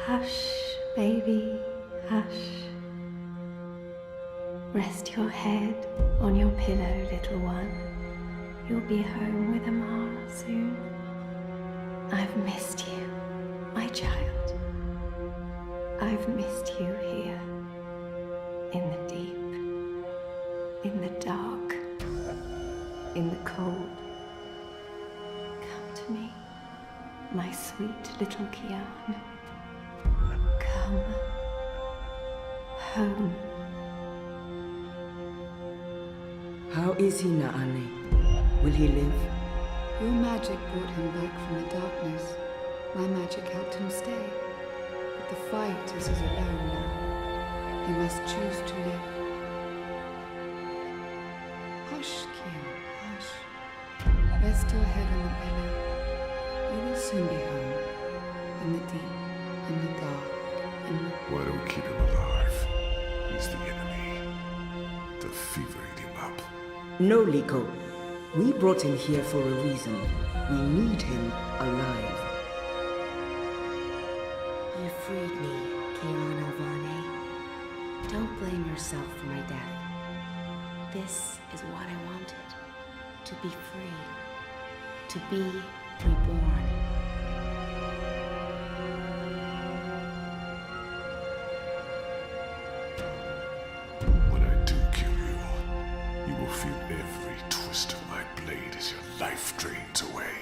Hush, baby, hush. Rest your head on your pillow, little one. You'll be home with Ma soon. I've missed you, my child. I've missed you here, in the deep, in the dark, in the cold. Come to me, my sweet little Kian. Come home. How is he, Naane? Will he live? Your magic brought him back from the darkness. My magic helped him stay. But the fight is his alone now. He must choose to live. Hush, Kian, hush. Rest your head on the pillow. You will soon be home. In the deep, in the dark, in the... Why don't we keep him alive? He's the enemy. The fever ate him up. No, Liko. We brought him here for a reason. We need him alive. You freed me, Kian Alvane. Don't blame yourself for my death. This is what I wanted. To be free. To be reborn. When I do kill you, you will feel every twist of my blade as your life drains away.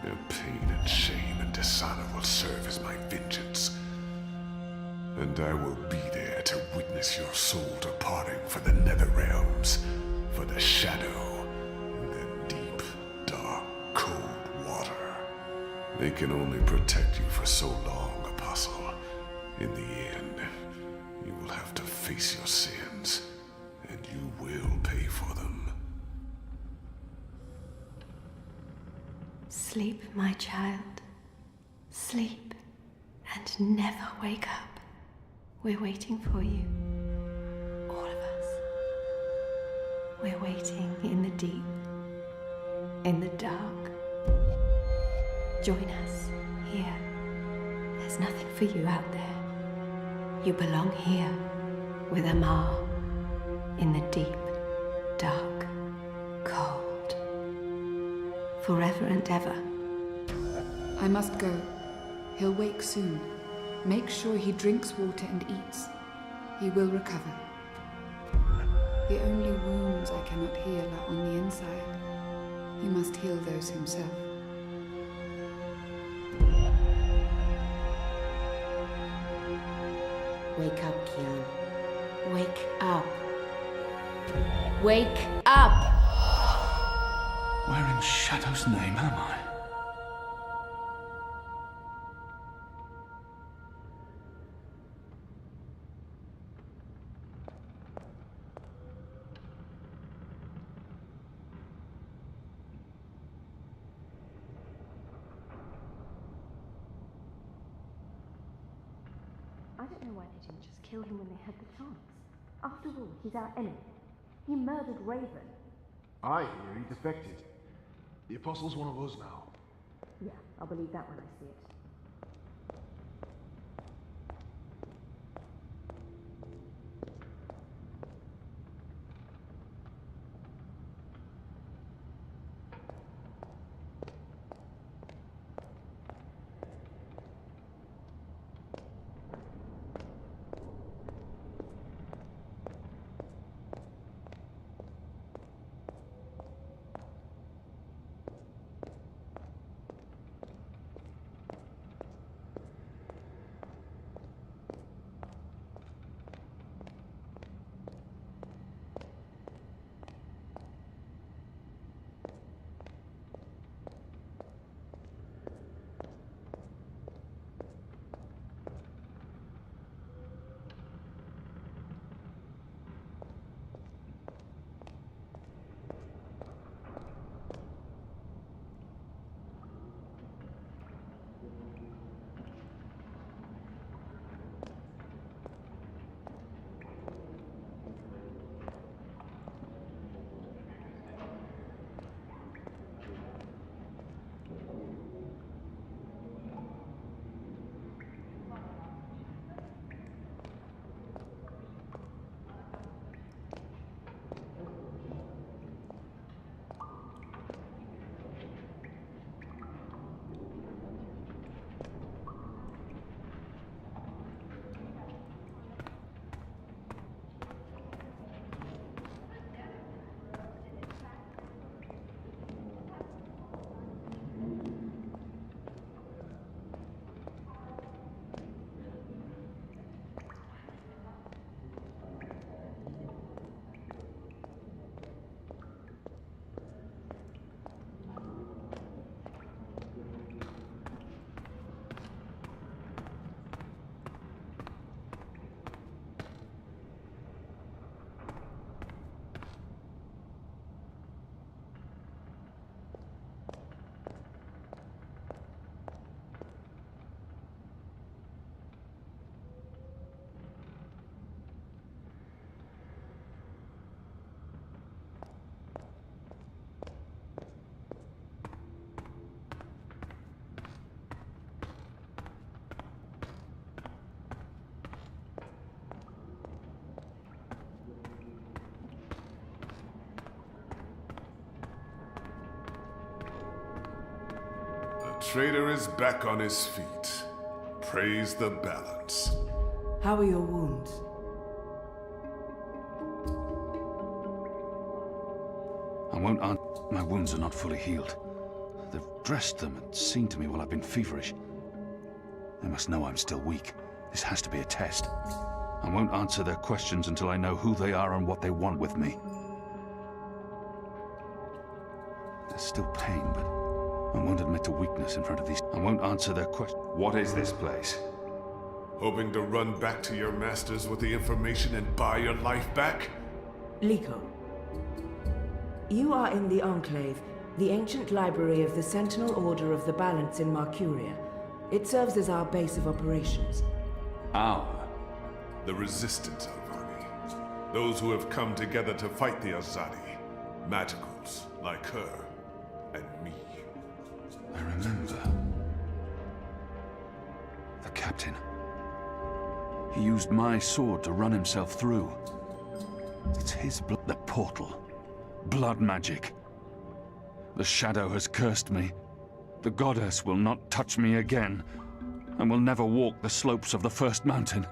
Your pain and shame and dishonor will serve as my vengeance. And I will be there to witness your soul departing for the nether realms, for the shadow, and the deep, dark, cold water. They can only protect you for so long, Apostle. In the end, you will have to face your sins, and you will pay for them. Sleep, my child. Sleep and never wake up. We're waiting for you. All of us. We're waiting in the deep, in the dark. Join us here. There's nothing for you out there. You belong here with Amar in the deep, dark, cold. Forever and ever. I must go. He'll wake soon. Make sure he drinks water and eats. He will recover. The only wounds I cannot heal are on the inside. He must heal those himself. Wake up, Kian. Wake up. Wake up! Where in Shadow's name am I? I don't know why they didn't just kill him when they had the chance. After all, he's our enemy. He murdered Raven. I hear he defected. The Apostle's one of us now. Yeah, I'll believe that when I see it. traitor is back on his feet. Praise the balance. How are your wounds? I won't answer. My wounds are not fully healed. They've dressed them and seen to me while I've been feverish. They must know I'm still weak. This has to be a test. I won't answer their questions until I know who they are and what they want with me. There's still pain, but I won't admit to weakness in front of these. I won't answer their questions. What is this place? Hoping to run back to your masters with the information and buy your life back? Liko, you are in the Enclave, the ancient library of the Sentinel Order of the Balance in Marcuria. It serves as our base of operations. Our? The Resistance, Alvane. Those who have come together to fight the Azadi. Magicals, like her, and me. I remember. The captain. He used my sword to run himself through. It's his blood. The portal. Blood magic. The shadow has cursed me. The goddess will not touch me again, and will never walk the slopes of the first mountain.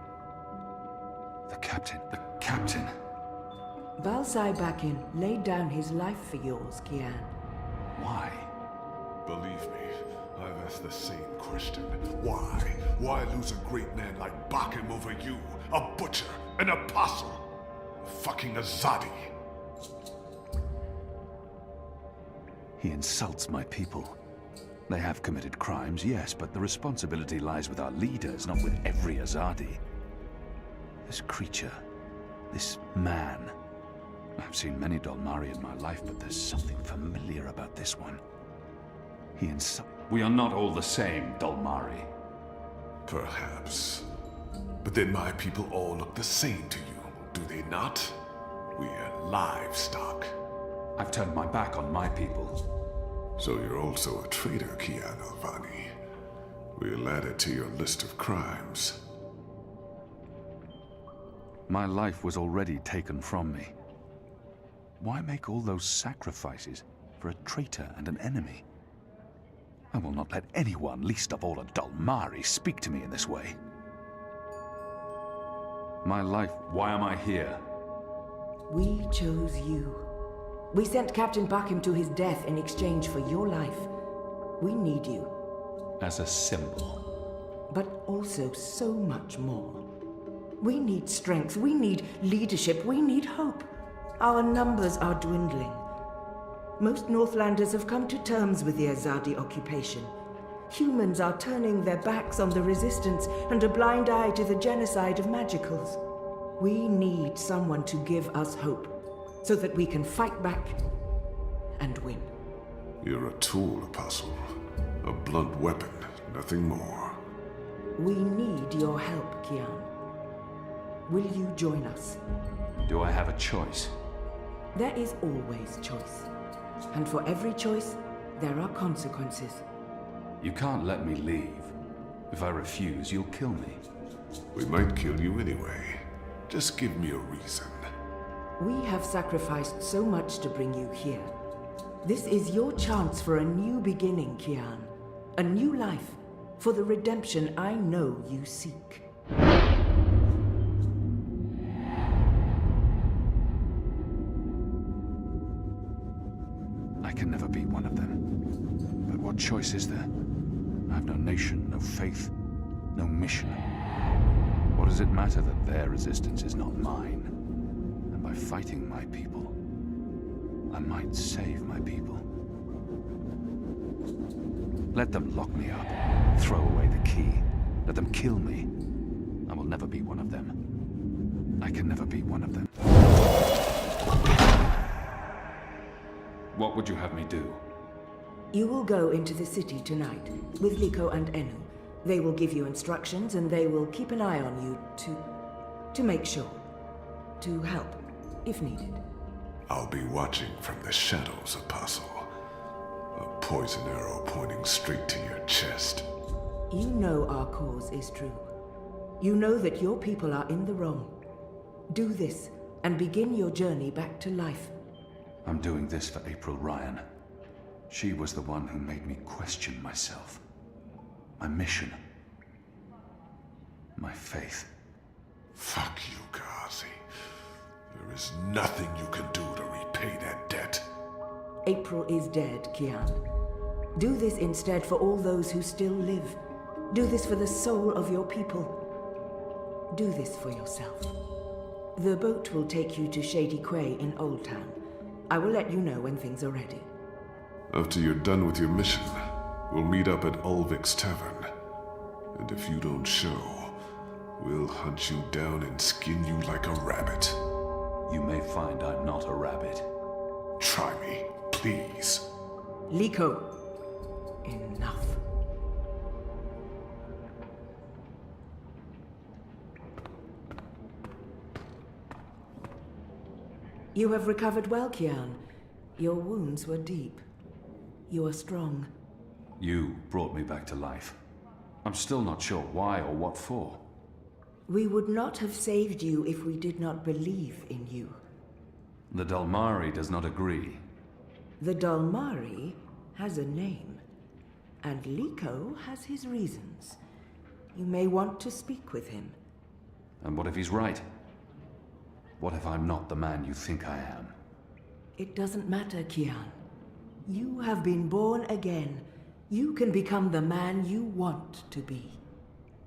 The captain. The captain. Balsai Bakin laid down his life for yours, Kian. Why? Believe me, I've asked the same question. Why? Why lose a great man like Bakim over you? A butcher, an apostle, a fucking Azadi. He insults my people. They have committed crimes, yes, but the responsibility lies with our leaders, not with every Azadi. This creature, this man. I've seen many Dolmari in my life, but there's something familiar about this one. We are not all the same, Dolmari. Perhaps. But then my people all look the same to you, do they not? We're livestock. I've turned my back on my people. So you're also a traitor, Kian Alvane. We'll add it to your list of crimes. My life was already taken from me. Why make all those sacrifices for a traitor and an enemy? I will not let anyone, least of all a Dolmari, speak to me in this way. My life, why am I here? We chose you. We sent Captain Bakim to his death in exchange for your life. We need you. As a symbol. But also so much more. We need strength, we need leadership, we need hope. Our numbers are dwindling. Most Northlanders have come to terms with the Azadi occupation. Humans are turning their backs on the resistance and a blind eye to the genocide of magicals. We need someone to give us hope, so that we can fight back and win. You're a tool, Apostle. A blunt weapon, nothing more. We need your help, Kian. Will you join us? Do I have a choice? There is always choice. And for every choice, there are consequences. You can't let me leave. If I refuse, you'll kill me. We might kill you anyway. Just give me a reason. We have sacrificed so much to bring you here. This is your chance for a new beginning, Kian. A new life, for the redemption I know you seek. I can never be one of them. But what choice is there? I have no nation, no faith, no mission. What does it matter that their resistance is not mine? And by fighting my people, I might save my people. Let them lock me up, throw away the key, let them kill me. I will never be one of them. I can never be one of them. What would you have me do? You will go into the city tonight, with Liko and Enu. They will give you instructions and they will keep an eye on you to make sure. To help, if needed. I'll be watching from the shadows, Apostle. A poison arrow pointing straight to your chest. You know our cause is true. You know that your people are in the wrong. Do this, and begin your journey back to life. I'm doing this for April Ryan. She was the one who made me question myself. my mission, my faith. Fuck you, Gazi. There is nothing you can do to repay that debt. April is dead, Kian. Do this instead for all those who still live. Do this for the soul of your people. Do this for yourself. The boat will take you to Shady Quay in Old Town. I will let you know when things are ready. After you're done with your mission, we'll meet up at Ulvik's Tavern. And if you don't show, we'll hunt you down and skin you like a rabbit. You may find I'm not a rabbit. Try me, please. Liko, enough. You have recovered well, Kian. Your wounds were deep. You are strong. You brought me back to life. I'm still not sure why or what for. We would not have saved you if we did not believe in you. The Dalmari does not agree. The Dalmari has a name, and Liko has his reasons. You may want to speak with him. And what if he's right? What if I'm not the man you think I am? It doesn't matter, Kian. You have been born again. You can become the man you want to be.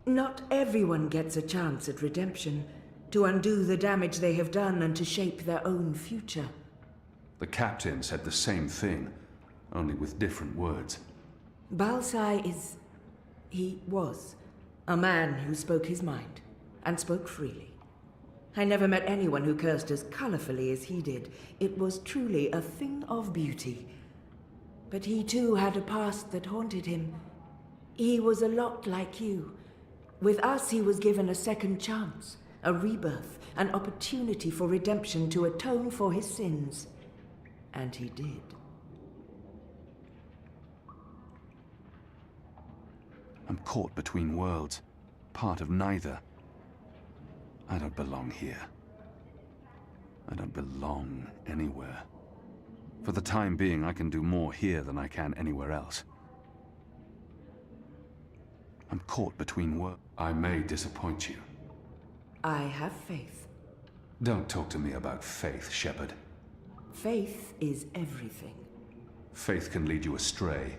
Not everyone gets a chance at redemption, to undo the damage they have done and to shape their own future. The captain said the same thing, only with different words. Balsai he was, a man who spoke his mind, and spoke freely. I never met anyone who cursed as colorfully as he did. It was truly a thing of beauty. But he too had a past that haunted him. He was a lot like you. With us, he was given a second chance, a rebirth, an opportunity for redemption to atone for his sins. And he did. I'm caught between worlds, part of neither. I don't belong here. I don't belong anywhere. For the time being, I can do more here than I can anywhere else. I'm caught between worlds. I may disappoint you. I have faith. Don't talk to me about faith, Shepard. Faith is everything. Faith can lead you astray.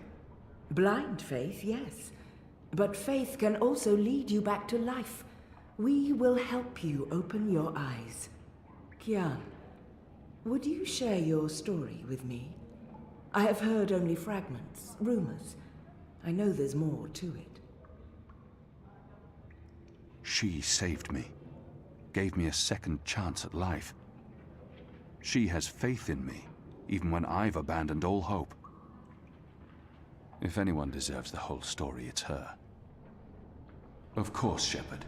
Blind faith, yes. But faith can also lead you back to life. We will help you open your eyes. Kian, would you share your story with me? I have heard only fragments, rumors. I know there's more to it. She saved me, gave me a second chance at life. She has faith in me, even when I've abandoned all hope. If anyone deserves the whole story, it's her. Of course, Shepard.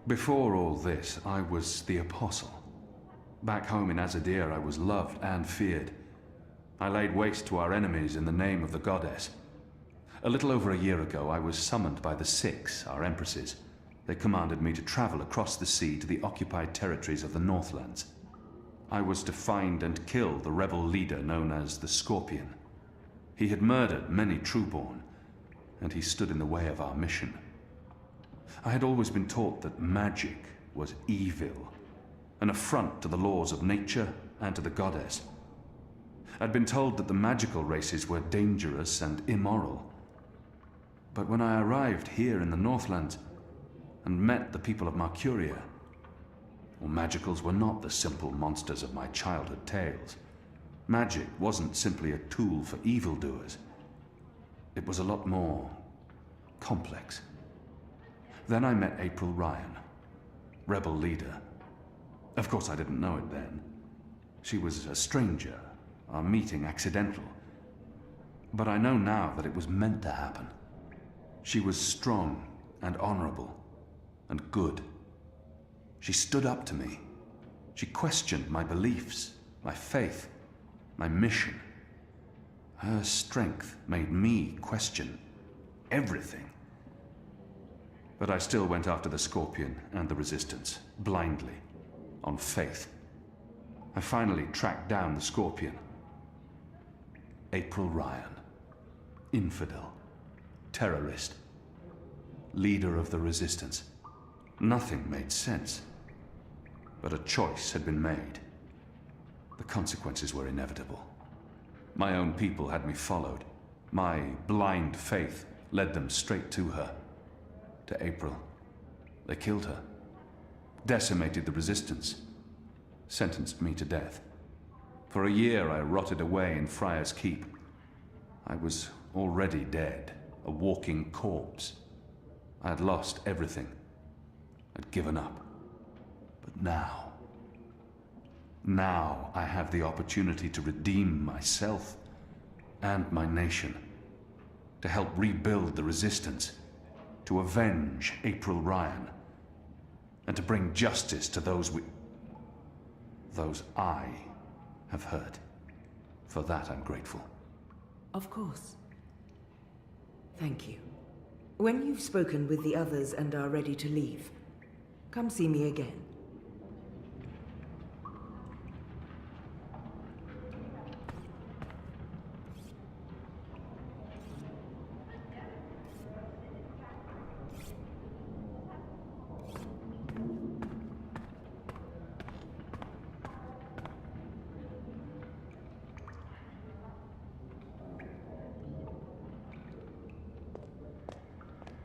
Before all this, I was the Apostle. Back home in Arcadia, I was loved and feared. I laid waste to our enemies in the name of the goddess. A little over a year ago, I was summoned by the Six, our empresses. They commanded me to travel across the sea to the occupied territories of the Northlands. I was to find and kill the rebel leader known as the Scorpion. He had murdered many Trueborn, and he stood in the way of our mission. I had always been taught that magic was evil, an affront to the laws of nature and to the goddess. I'd been told that the magical races were dangerous and immoral. But when I arrived here in the Northlands and met the people of Mercuria, well, magicals were not the simple monsters of my childhood tales. Magic wasn't simply a tool for evildoers. It was a lot more complex. Then I met April Ryan, rebel leader. Of course, I didn't know it then. She was a stranger, our meeting accidental. But I know now that it was meant to happen. She was strong and honorable and good. She stood up to me. She questioned my beliefs, my faith, my mission. Her strength made me question everything. But I still went after the Scorpion and the Resistance, blindly, on faith. I finally tracked down the Scorpion. April Ryan. Infidel. Terrorist. leader of the resistance. Nothing made sense. But a choice had been made. The consequences were inevitable. My own people had me followed. My blind faith led them straight to her. To April. They killed her. Decimated the resistance. Sentenced me to death. For a year I rotted away in Friar's Keep. I was already dead, a walking corpse. I had lost everything. I'd given up. But now I have the opportunity to redeem myself and my nation. To help rebuild the resistance. To avenge April Ryan. And to bring justice to those I have hurt. For that I'm grateful. Of course. Thank you. When you've spoken with the others and are ready to leave, come see me again.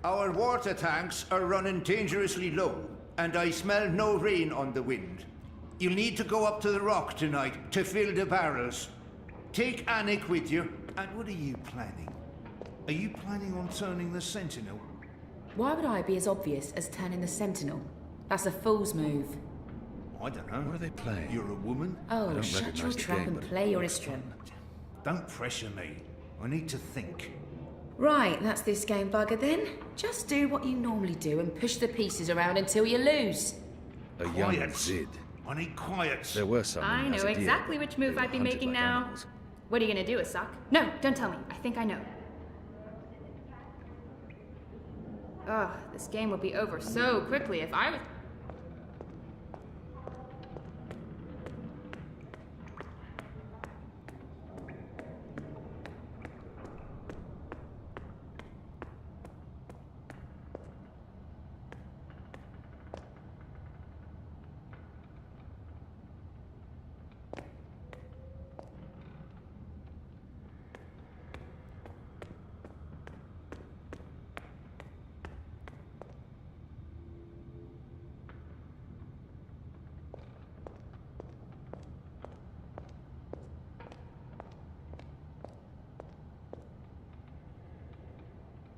Our water tanks are running dangerously low, and I smell no rain on the wind. You'll need to go up to the rock tonight to fill the barrels. Take Anik with you. And what are you planning? Are you planning on turning the Sentinel? Why would I be as obvious as turning the Sentinel? That's a fool's move. I don't know. What are they playing? You're a woman? Oh, shut your trap and play your instrument. Don't pressure me. I need to think. Right, that's this game bugger then. Just do what you normally do and push the pieces around until you lose. A young Zid. I need quiet. There were some. I know exactly which move I'd be making now. What are you gonna do, Asak? No, don't tell me. I think I know. Ugh, this game would be over so quickly if I was...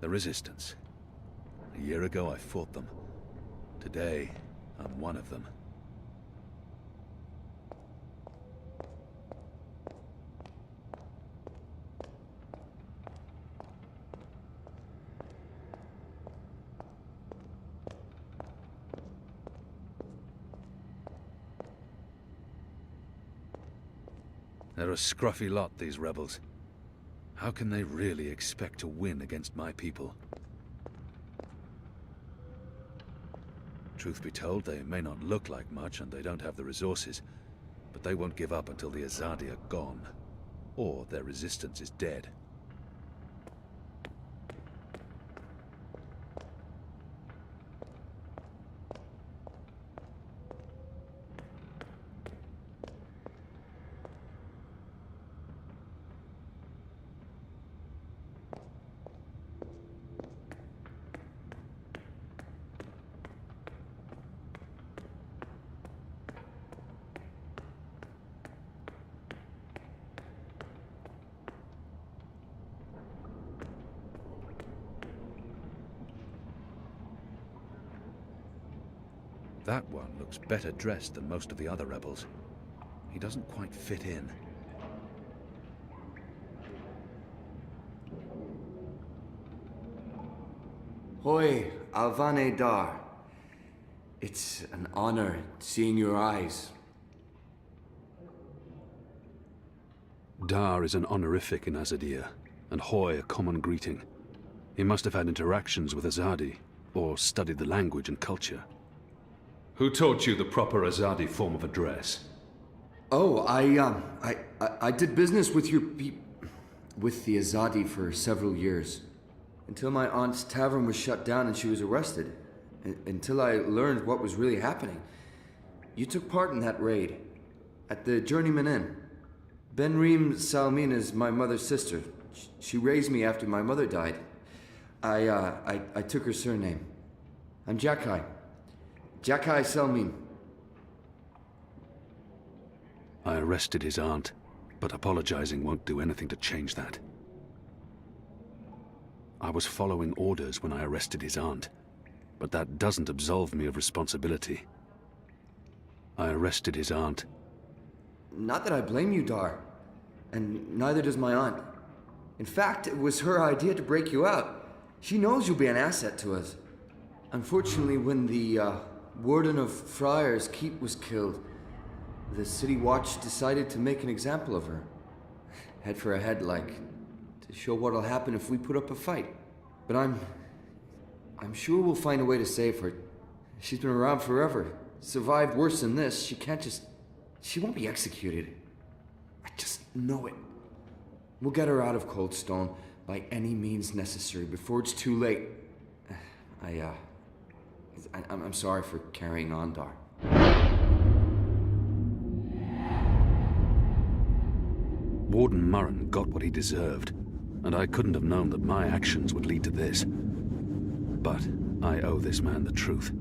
The Resistance. A year ago I fought them. Today, I'm one of them. They're a scruffy lot, these rebels. How can they really expect to win against my people? Truth be told, they may not look like much and they don't have the resources, but they won't give up until the Azadi are gone, or their resistance is dead. That one looks better dressed than most of the other rebels. He doesn't quite fit in. Hoi, Alvane Dar. It's an honor seeing your eyes. Dar is an honorific in Azadia, and Hoi a common greeting. He must have had interactions with Azadi, or studied the language and culture. Who taught you the proper Azadi form of address? Oh, I did business with with the Azadi for several years. Until my aunt's tavern was shut down and she was arrested. Until I learned what was really happening. You took part in that raid. At the Journeyman Inn. Ben Salmin is my mother's sister. She raised me after my mother died. I took her surname. I'm Jakai. Jakai Salmin. I arrested his aunt, but apologizing won't do anything to change that. I was following orders when I arrested his aunt, but that doesn't absolve me of responsibility. I arrested his aunt. Not that I blame you, Dar. And neither does my aunt. In fact, it was her idea to break you out. She knows you'll be an asset to us. Unfortunately, when the warden of Friars Keep was killed, the City Watch decided to make an example of her. Head for a head, like, to show what'll happen if we put up a fight. But I'm sure we'll find a way to save her. She's been around forever. Survived worse than this. She won't be executed. I just know it. We'll get her out of Coldstone by any means necessary before it's too late. I'm sorry for carrying on, Dar. Warden Murren got what he deserved, and I couldn't have known that my actions would lead to this. But I owe this man the truth.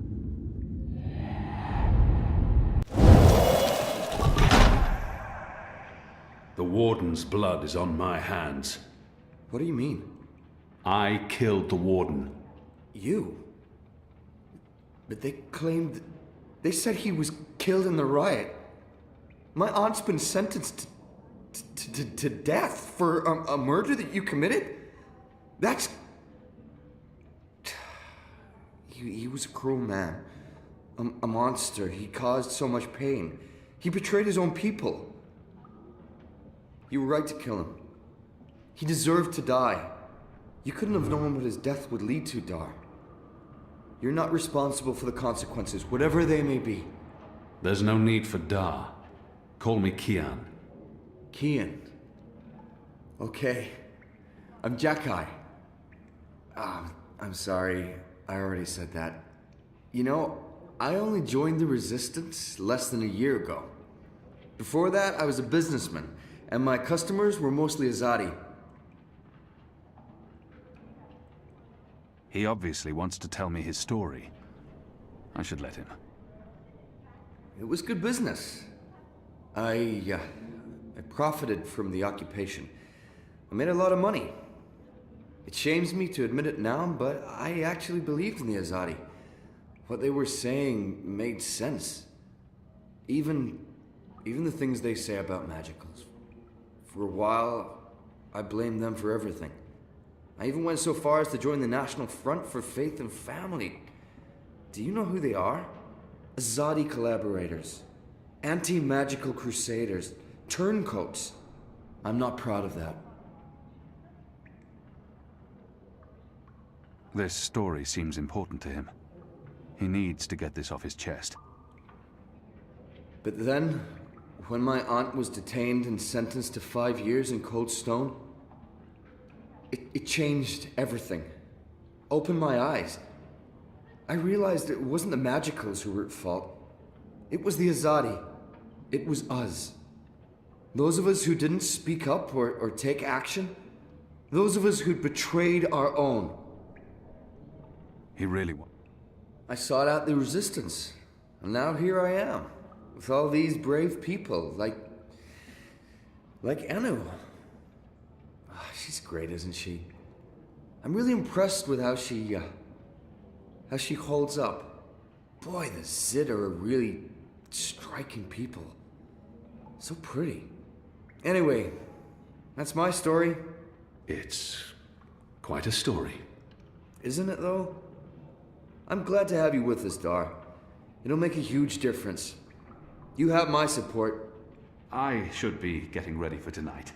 The Warden's blood is on my hands. What do you mean? I killed the Warden. You? But they claimed... They said he was killed in the riot. My aunt's been sentenced to death for a murder that you committed? That's... He was a cruel man. A monster. He caused so much pain. He betrayed his own people. You were right to kill him. He deserved to die. You couldn't have known what his death would lead to, Dar. You're not responsible for the consequences, whatever they may be. There's no need for Dar. Call me Kian. Kian. Okay. I'm Jakai. I'm sorry. I already said that. You know, I only joined the Resistance less than a year ago. Before that, I was a businessman, and my customers were mostly Azadi. He obviously wants to tell me his story. I should let him. It was good business. I profited from the occupation. I made a lot of money. It shames me to admit it now, but I actually believed in the Azadi. What they were saying made sense. Even the things they say about magicals. For a while, I blamed them for everything. I even went so far as to join the National Front for Faith and Family. Do you know who they are? Azadi collaborators. Anti-magical crusaders. Turncoats. I'm not proud of that. This story seems important to him. He needs to get this off his chest. But then, when my aunt was detained and sentenced to 5 years in Coldstone, it changed everything. Opened my eyes. I realized it wasn't the Magicals who were at fault. It was the Azadi. It was us. Those of us who didn't speak up or take action. Those of us who'd betrayed our own. He really was. I sought out the Resistance, and now here I am, with all these brave people, like Anu. Oh, she's great, isn't she? I'm really impressed with how she holds up. Boy, the Zid are really striking people. So pretty. Anyway, that's my story. It's quite a story. Isn't it, though? I'm glad to have you with us, Dar. It'll make a huge difference. You have my support. I should be getting ready for tonight.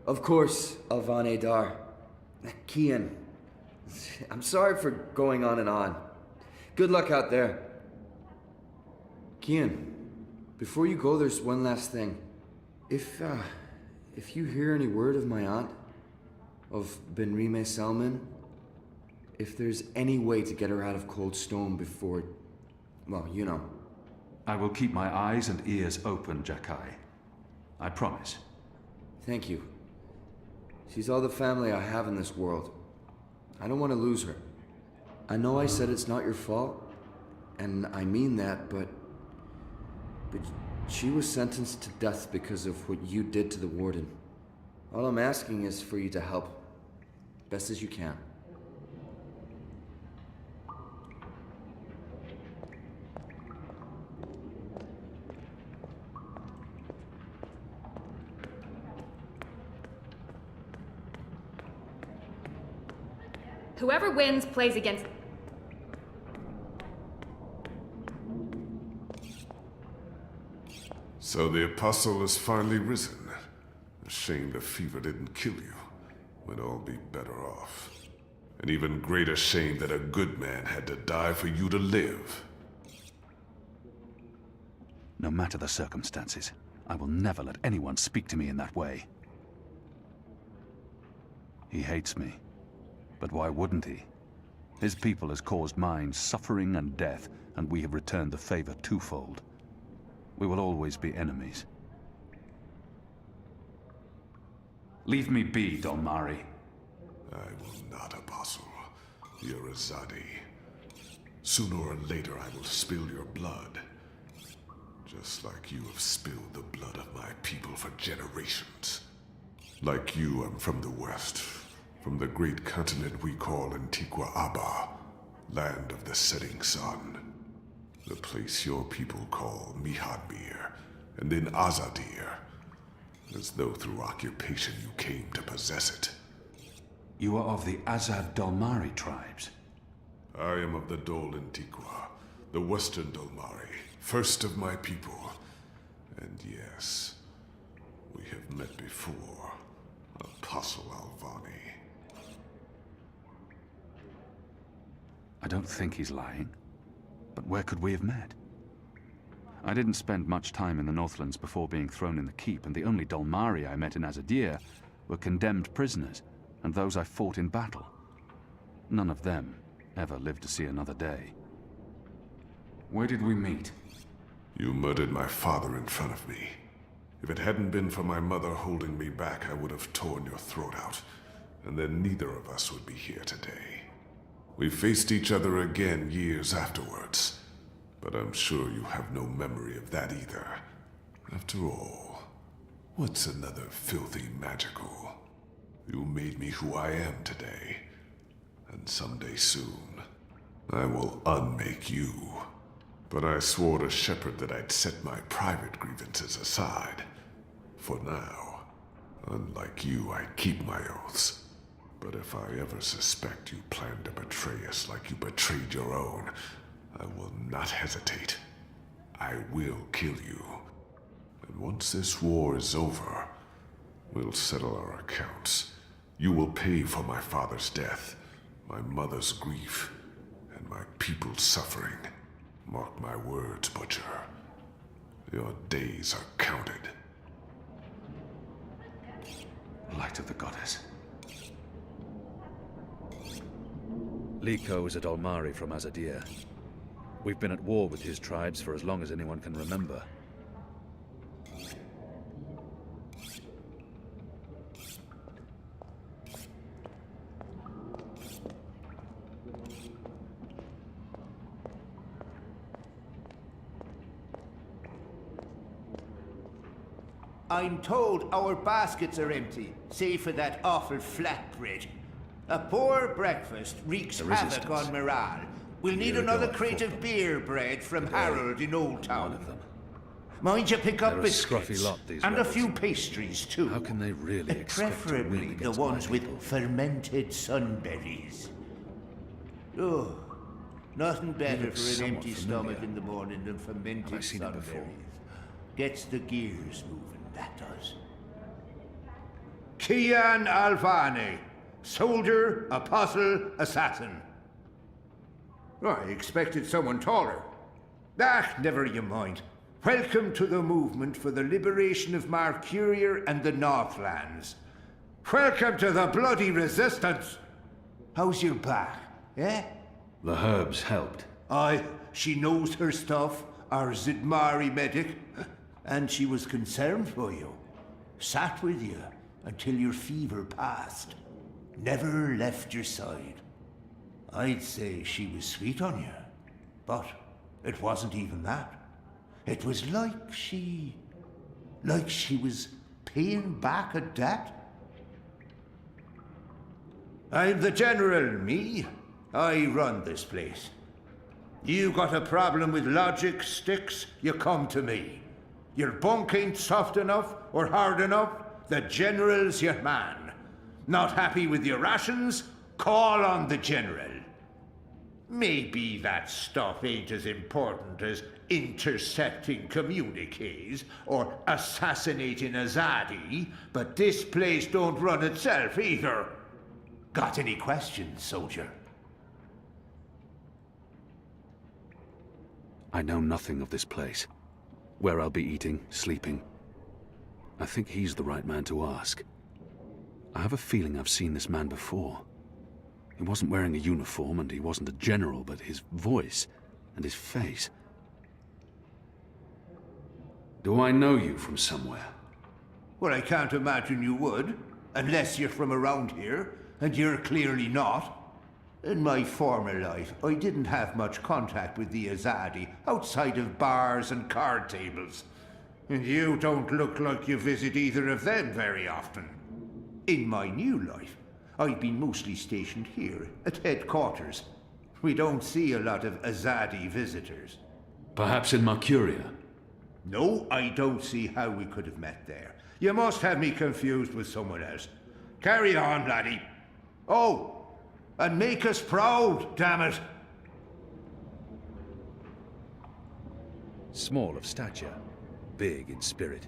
Of course, Alvane Dar. Kian. I'm sorry for going on and on. Good luck out there. Kian, before you go, there's one last thing. If you hear any word of my aunt, of Benrime Salman, if there's any way to get her out of Cold Stone before... well, you know. I will keep my eyes and ears open, Jakai. I promise. Thank you. She's all the family I have in this world. I don't want to lose her. I know I said it's not your fault, and I mean that, but she was sentenced to death because of what you did to the warden. All I'm asking is for you to help, best as you can. Whoever wins plays against... So the Apostle has finally risen. A shame the fever didn't kill you. We'd all be better off. An even greater shame that a good man had to die for you to live. No matter the circumstances, I will never let anyone speak to me in that way. He hates me. But why wouldn't he? His people has caused mine suffering and death, and we have returned the favor twofold. We will always be enemies. Leave me be, Dolmari. I will not, Apostle. You're a Zadi. Sooner or later I will spill your blood. Just like you have spilled the blood of my people for generations. Like you, I'm from the West. From the great continent we call Antigua Aba, land of the setting sun. The place your people call Mihadmir, and then Azadir, as though through occupation you came to possess it. You are of the Azad Dolmari tribes? I am of the Dol Antigua, the Western Dolmari, first of my people. And yes, we have met before, Apostle Alvane. I don't think he's lying. But where could we have met? I didn't spend much time in the Northlands before being thrown in the keep, and the only Dolmari I met in Azadir were condemned prisoners, and those I fought in battle. None of them ever lived to see another day. Where did we meet? You murdered my father in front of me. If it hadn't been for my mother holding me back, I would have torn your throat out, and then neither of us would be here today. We faced each other again years afterwards, but I'm sure you have no memory of that either. After all, what's another filthy magical? You made me who I am today, and someday soon, I will unmake you. But I swore to Shepherd that I'd set my private grievances aside. For now, unlike you, I keep my oaths. But if I ever suspect you plan to betray us like you betrayed your own, I will not hesitate. I will kill you. And once this war is over, we'll settle our accounts. You will pay for my father's death, my mother's grief, and my people's suffering. Mark my words, Butcher. Your days are counted. Light of the Goddess. Liko is a Dolmari from Azadir. We've been at war with his tribes for as long as anyone can remember. I'm told our baskets are empty, save for that awful flatbread. A poor breakfast wreaks havoc on morale. We'll need another crate of beer bread from Harold in Old Town. Mind you pick up biscuits and a few pastries too. How can they really expect to Preferably win the against ones my with people? fermented sunberries. Oh, nothing better looks for an somewhat empty familiar. stomach in the morning than fermented Have I seen it before? sunberries. Gets the gears moving, that does. Kian Alvane, soldier, apostle, assassin. Oh, I expected someone taller. Ah, never you mind. Welcome to the movement for the liberation of Marcuria and the Northlands. Welcome to the bloody resistance. How's your back? Eh? The herbs helped. Aye, she knows her stuff, our Zidmari medic, and she was concerned for you. Sat with you until your fever passed. Never left your side. I'd say she was sweet on you, but it wasn't even that. It was like she was paying back a debt. I'm the general, me. I run this place. You got a problem with logic, sticks, you come to me. Your bunk ain't soft enough or hard enough, the general's your man. Not happy with your rations? Call on the general. Maybe that stuff ain't as important as intercepting communiques or assassinating Azadi, but this place don't run itself either. Got any questions, soldier? I know nothing of this place. Where I'll be eating, sleeping. I think he's the right man to ask. I have a feeling I've seen this man before. He wasn't wearing a uniform and he wasn't a general, but his voice and his face. Do I know you from somewhere? Well, I can't imagine you would, unless you're from around here, and you're clearly not. In my former life, I didn't have much contact with the Azadi outside of bars and card tables. And you don't look like you visit either of them very often. In my new life, I've been mostly stationed here at headquarters. We don't see a lot of Azadi visitors. Perhaps in Mercuria? No, I don't see how we could have met there. You must have me confused with someone else. Carry on, laddie. Oh, and make us proud, damn it. Small of stature, big in spirit.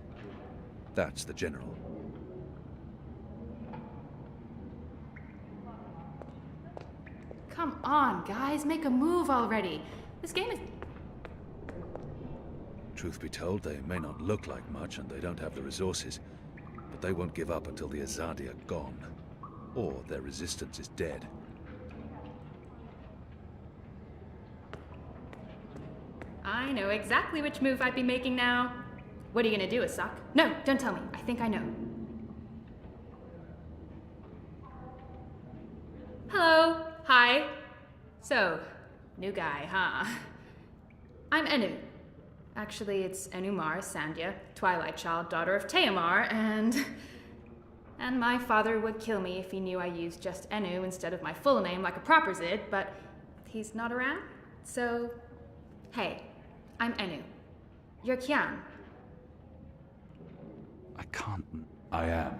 That's the general. Come on, guys, make a move already. This game is... Truth be told, they may not look like much and they don't have the resources, but they won't give up until the Azadi are gone, or their resistance is dead. I know exactly which move I'd be making now. What are you gonna do, Asak? No, don't tell me. I think I know. Hello. Hi. So, new guy, huh? I'm Enu. Actually, it's Enumar Sandhya, Twilight Child, daughter of Teomar, and my father would kill me if he knew I used just Enu instead of my full name like a proper Zid, but he's not around, so... Hey, I'm Enu. You're Kian. I can't... I am.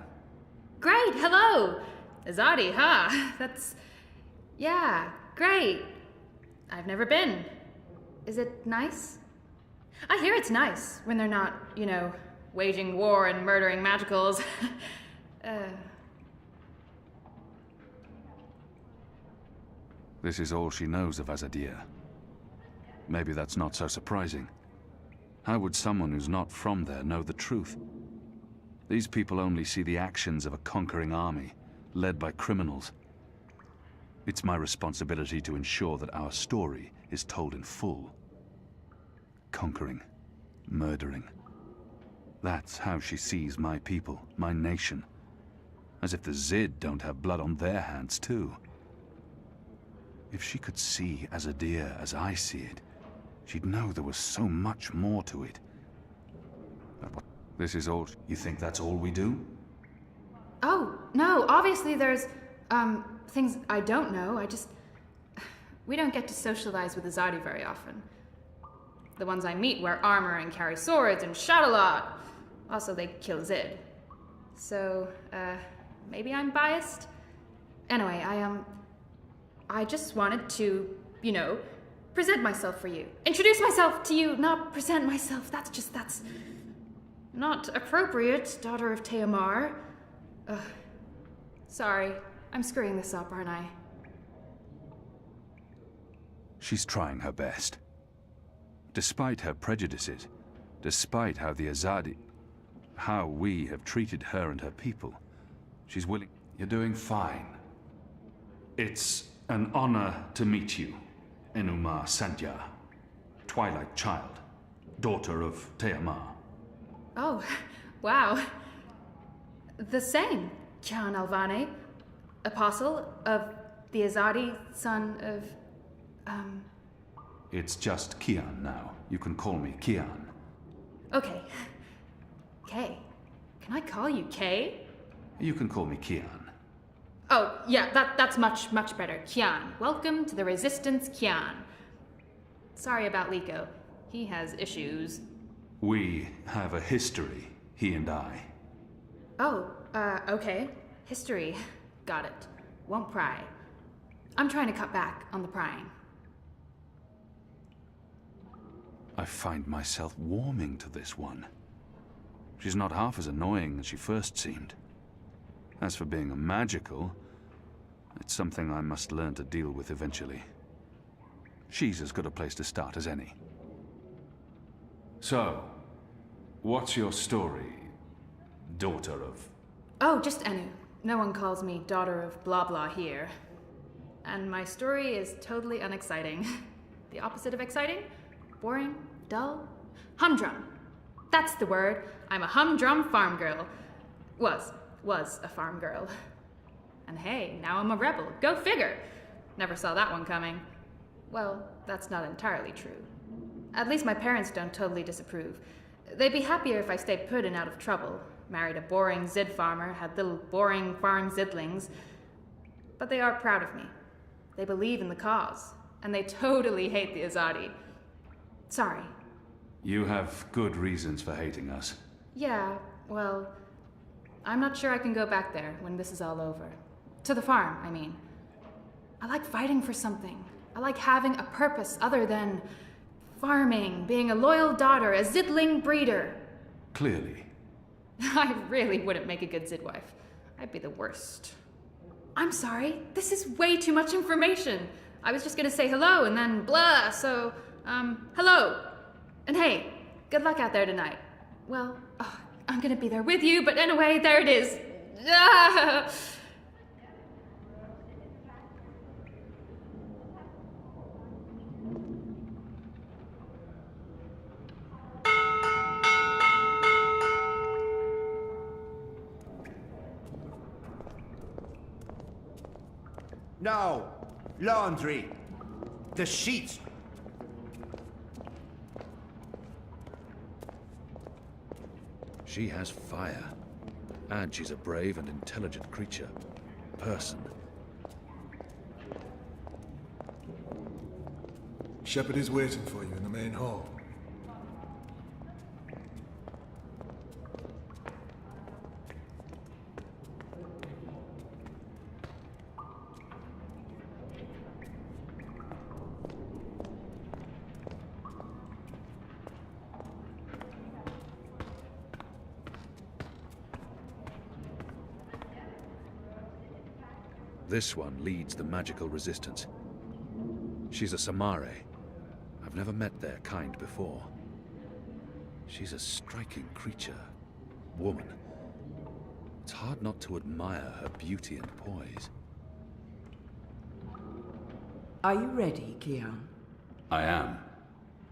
Great, hello! Azadi, huh? That's... Yeah, great. I've never been. Is it nice? I hear it's nice when they're not, you know, waging war and murdering magicals. This is all she knows of Azadir. Maybe that's not so surprising. How would someone who's not from there know the truth? These people only see the actions of a conquering army, led by criminals. It's my responsibility to ensure that our story is told in full. Conquering, murdering. That's how she sees my people, my nation. As if the Zid don't have blood on their hands too. If she could see Azadir as I see it, she'd know there was so much more to it. This is all... You think that's all we do? Oh, no, obviously there's, things I don't know. We don't get to socialize with Azadi very often. The ones I meet wear armor and carry swords and shout a lot. Also, they kill Zid. So, maybe I'm biased? Anyway, I just wanted to, you know, present myself for you. Introduce myself to you, not present myself. That's not appropriate, daughter of Teomar. Sorry, I'm screwing this up, aren't I? She's trying her best. Despite her prejudices, despite how the Azadi... how we have treated her and her people, she's willing... You're doing fine. It's An honor to meet you, Enuma Sandya, Twilight Child, daughter of Teamar. Oh, wow. The same, Kian Alvane, apostle of the Azadi, son of, It's just Kian now. You can call me Kian. Okay. Kay. Can I call you Kay? You can call me Kian. Oh, yeah, that's much, much better. Kian. Welcome to the Resistance, Kian. Sorry about Liko. He has issues. We have a history, he and I. Oh, okay. History. Got it. Won't pry. I'm trying to cut back on the prying. I find myself warming to this one. She's not half as annoying as she first seemed. As for being a magical, it's something I must learn to deal with eventually. She's as good a place to start as any. So, what's your story, daughter of... Oh, just Enu. No one calls me daughter of blah blah here. And my story is totally unexciting. The opposite of exciting? Boring? Dull? Humdrum. That's the word. I'm a humdrum farm girl. Was a farm girl. And hey, now I'm a rebel. Go figure! Never saw that one coming. Well, that's not entirely true. At least my parents don't totally disapprove. They'd be happier if I stayed put and out of trouble. Married a boring Zid farmer, had little boring farm Zidlings. But they are proud of me. They believe in the cause. And they totally hate the Azadi. Sorry. You have good reasons for hating us. Yeah, well, I'm not sure I can go back there when this is all over. To the farm, I mean. I like fighting for something. I like having a purpose other than farming, being a loyal daughter, a Zidling breeder. Clearly. I really wouldn't make a good Zid wife. I'd be the worst. I'm sorry, this is way too much information. I was just gonna say hello and then blah, so, hello. And hey, good luck out there tonight. Well, I'm gonna be there with you, but anyway, there it is. Ah! Now, laundry. The sheets. She has fire. And she's a brave and intelligent creature. Person. Shepard is waiting for you in the main hall. This one leads the magical resistance. She's a Samare. I've never met their kind before. She's a striking creature. Woman. It's hard not to admire her beauty and poise. Are you ready, Kian? I am.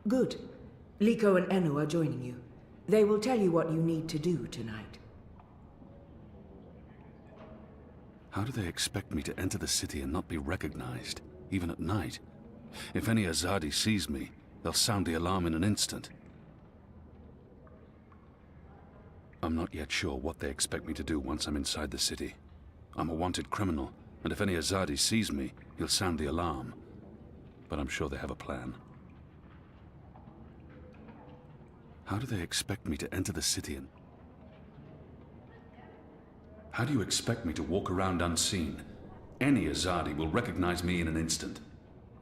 Good. Liko and Enu are joining you. They will tell you what you need to do tonight. How do they expect me to enter the city and not be recognized, even at night? If any Azadi sees me, they'll sound the alarm in an instant. I'm not yet sure what they expect me to do once I'm inside the city. I'm a wanted criminal, and if any Azadi sees me, he'll sound the alarm. But I'm sure they have a plan. How do they expect me to enter the city and... How do you expect me to walk around unseen? Any Azadi will recognize me in an instant.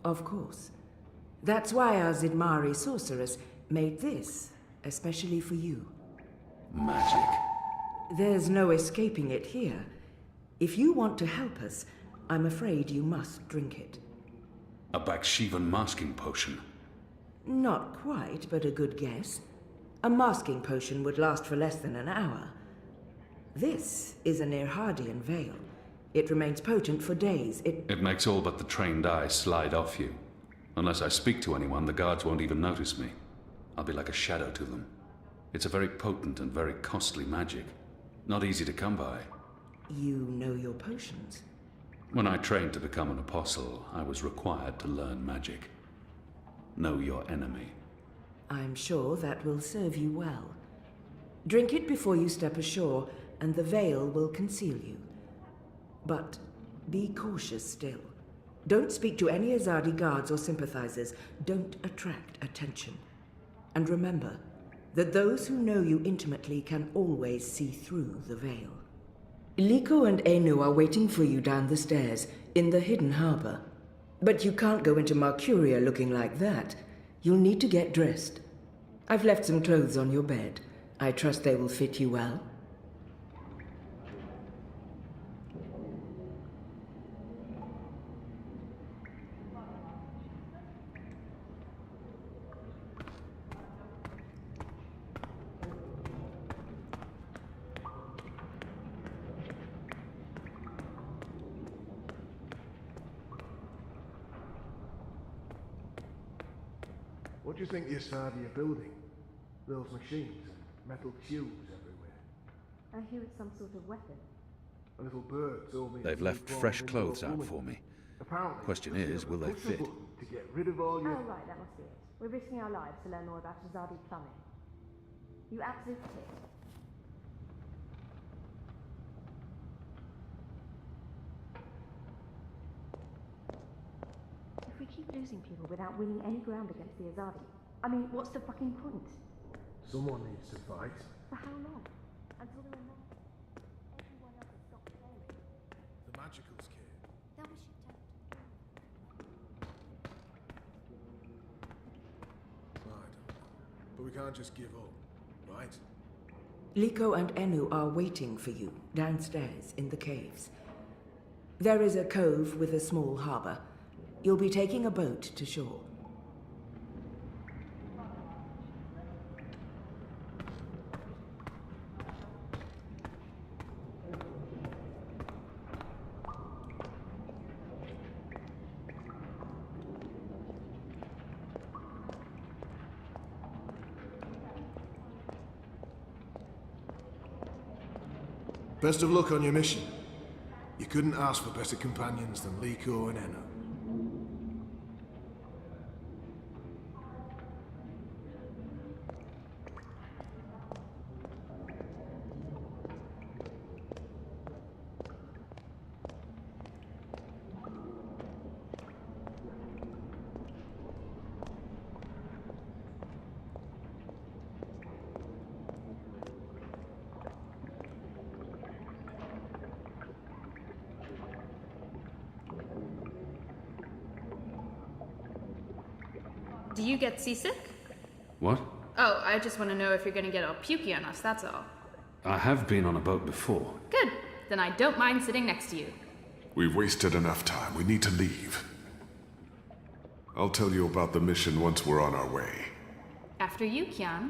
Of course. That's why our Zidmari sorceress made this, especially for you. Magic. There's no escaping it here. If you want to help us, I'm afraid you must drink it. A Bakshivan masking potion. Not quite, but a good guess. A masking potion would last for less than an hour. This is an Irhadian veil. It remains potent for days. It makes all but the trained eye slide off you. Unless I speak to anyone, the guards won't even notice me. I'll be like a shadow to them. It's a very potent and very costly magic. Not easy to come by. You know your potions. When I trained to become an apostle, I was required to learn magic. Know your enemy. I'm sure that will serve you well. Drink it before you step ashore, and the veil will conceal you. But be cautious still. Don't speak to any Azadi guards or sympathizers. Don't attract attention. And remember that those who know you intimately can always see through the veil. Liko and Enu are waiting for you down the stairs, in the hidden harbor. But you can't go into Mercuria looking like that. You'll need to get dressed. I've left some clothes on your bed. I trust they will fit you well. What do you think the Asadi are building? Those machines and metal cubes everywhere. I hear it's some sort of weapon. A little bird told me... They've left fresh clothes out for me. Apparently, Question is, will they fit? To get rid of all your... Oh, right, that must be it. We're risking our lives to learn more about Azadi plumbing. You absolute tit. If we keep losing people without winning any ground against the Azadi, I mean, what's the fucking point? Someone needs to fight. For how long? Until there are none. Everyone else has stopped caring. The magicals care. They'll be shipped out. I don't know. But we can't just give up, right? Liko and Enu are waiting for you downstairs in the caves. There is a cove with a small harbor. You'll be taking a boat to shore. Best of luck on your mission. You couldn't ask for better companions than Liko and Enu. Do you get seasick? What? Oh, I just want to know if you're going to get all pukey on us, that's all. I have been on a boat before. Good. Then I don't mind sitting next to you. We've wasted enough time. We need to leave. I'll tell you about the mission once we're on our way. After you, Kian.